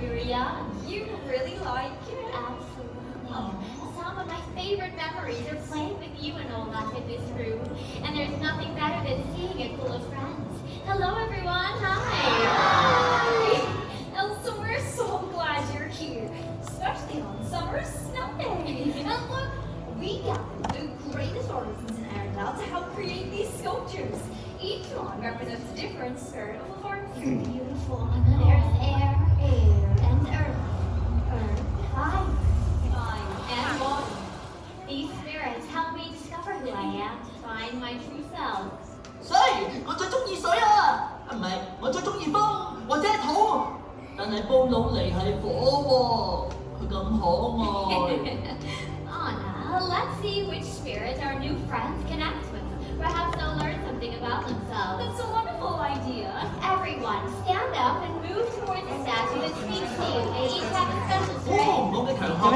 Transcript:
we were young. You really like it? Absolutely. Some of my favorite memories are playing with you and Olaf in this room. And there's nothing better than seeing it full of friends. Hello, everyone. Hi. Elsa, we're so glad you're here, especially on summer snow day. And look, we gathered the greatest artisans in Arendelle to help create these sculptures. Each one represents a different spirit of a forest. Beautiful. There's air, and earth, fire, and water. These spirits help me discover who I am to find my true self. 水，我最中意水啊！唔係，我最中意風或者土。但係布魯尼係火喎，佢咁可愛。Anna, let's see which spirit our new friends connect with. Perhaps they'll learn something about themselves.